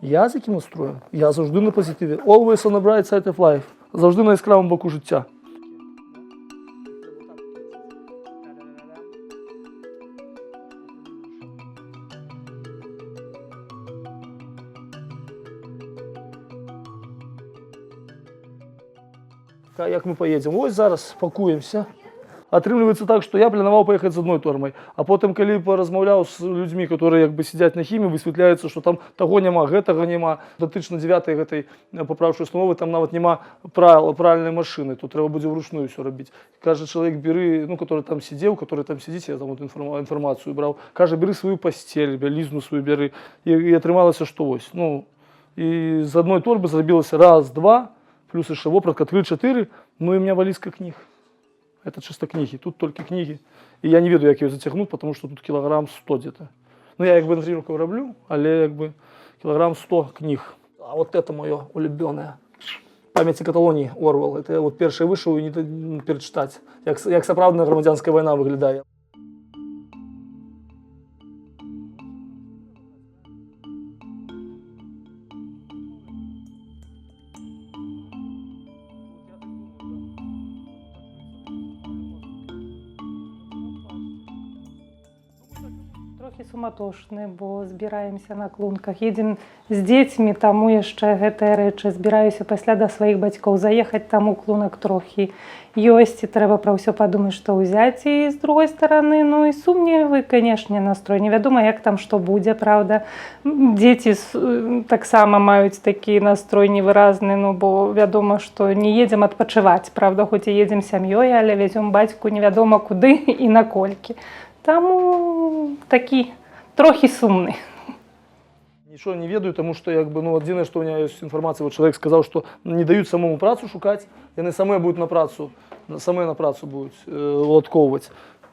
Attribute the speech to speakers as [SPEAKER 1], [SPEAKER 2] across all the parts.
[SPEAKER 1] Я з яким настроєм? Я завжди на позитиві. Always on the bright side of life. Завжди на яскравому боку життя. Як ми поїдемо? Ось зараз пакуємося. Атрымліваецца так, што я планаваў паехаць з адной тормай, а потым, калі паразмаўляў з людзьмі, которые як бы сядзяць на хіміі, высвятляецца, што там таго няма, гэтага няма. Датычна 9-й гэтай папраўчай установы, там нават няма правільнай машыны, тут трэба будзе вручную ўсё рабіць. Кажа чалавек, бяры, ну, который там сидзеў, который там сидзіць, я там вот інфармацыю браў, кажа, бяры сваю пасцель, бялізну сваю бяры. І атрымалася, што вось. Ну, і з адной торбы зрабілася раз, два, плюс яшчэ вопратка 3-4, ну і у меня валізка кніг. Это чисто книги, тут только книги. И я не ведаю, як ее затягнуть, потому что тут килограмм 100 где-то. Ну, я как бы на тренировку роблю, але как бы килограмм 100 книг. А вот это мое улюбленное. «Памяти Каталонии» Орвел. Это я вот перший вышел и не перечитать. Як сапраўдная грамадзянская война выглядае.
[SPEAKER 2] Трохі суматошны, бо збіраемся на клунках. Едзем з дзецьмі, таму яшчэ гэтыя рэчы. Збіраюся пасля да сваіх бацькоў заехаць, таму клунак трохі ёсць, і трэба пра ўсё падумаць, што ўзяць. І з другой стараны, ну і сумневы, канешне, настрой. Невядома, як там што будзе, правда. Дзеці таксама маюць такі настрой невыразны, ну бо вядома, што не едзем адпачываць, правда, хоць і едзем сям'ёй, але везём бацьку невядома куды і наколькі. Таму такі трохі сумны.
[SPEAKER 1] Нічого не ведаю, тому что як бы, ну, адзінае, што у меня есть информация, вот человек сказал, что не дают самому працу шукаць, яны самыя будуць на працу будуць уладкоўваць.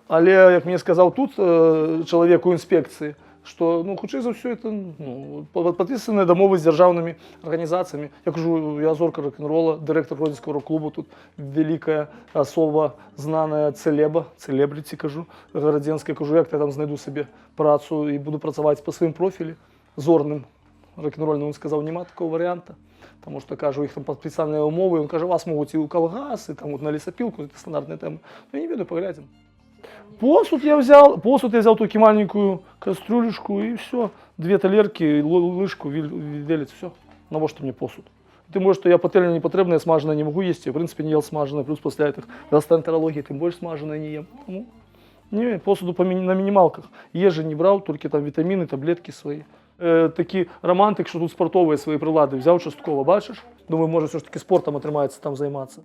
[SPEAKER 1] Але, як мне сказал тут чалавек у інспекцыі, что, ну, хутчэй за ўсё это, ну, падпісаныя дамовы з дзяржаўнымі арганізацыямі. Я кажу, я зорка рок-н-рола, дырэктар гродзенскага рок-клубу, тут великая асоба, знаная цэлебріці, кажу, гарадзенская. Кажу, як я там знайду сабе працу і буду працаваць па сваім профілі зорным рок-н-рольным. Он сказаў, няма такого варыянта, потому что, кажу, іх там падпісаныя умовы. Он кажа, вас могуць і ў калгас, і там вот на лесапілку, это стандартная тэма. Ну, я не ведаю, паглядзім. Посуд я взял только маленькую кастрюлечку и все. 2 талерки, лыжку, велец, все. Навошта мне посуд? Тым больше, что я пательня не потребная, смаженая не могу есть. Я, в принципе, не ел смаженое. Плюс после этих гастроэнтерологии тем больше смаженое не ем. Ну, не, посуду на минималках. Ежи не брал, только там витамины, таблетки свои. Такі романтик, що тут спортові свої прилади взяв частково, бачиш? Думаю, може все ж таки спортом отримається там займатися.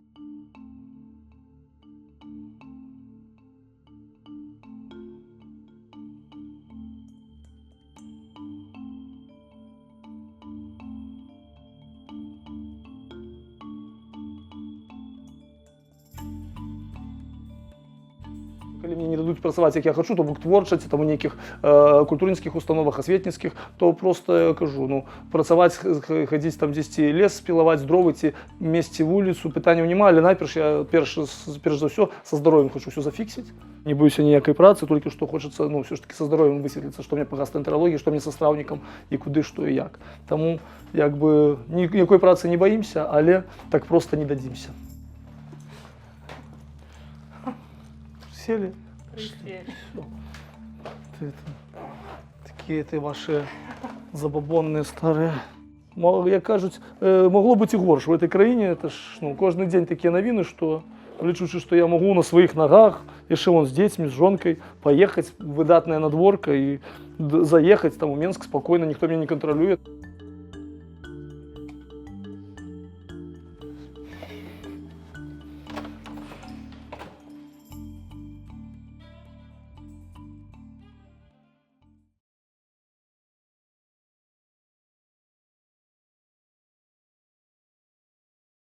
[SPEAKER 1] Калі мне не дадуць працаваць, як я хочу, то бук творчасці, там у нейкіх культурніцкіх установах, асветніцкіх, то просто я кажу, ну, працаваць, хадзіць там дзесьці лес, спілаваць дровы ці месці вуліцу, пытанняў няма, але найперш я перш за ўсё са здароўем хочу ўсё зафіксіць. Не боюся ніякай працы, толькі што хочацца, ну, ўсё ж таки са здароўем высветліцца, што мне па гастроэнтералогіі, што мне са страўнікам і куды, што і як. Таму, як бы, ніякой працы не баімся, але так проста не дадзімся. Сели? Такие ваши забабонные старые. Як кажуть, могло бути і горш. В этой країні это ж, ну, кожен день такі новини, що лічучи, що я можу на своїх ногах, яшчэ вон з дзецьмі, з жонкой, поехать, выдатная надворка и заехать там у Менск спокойно, никто меня не контролюет.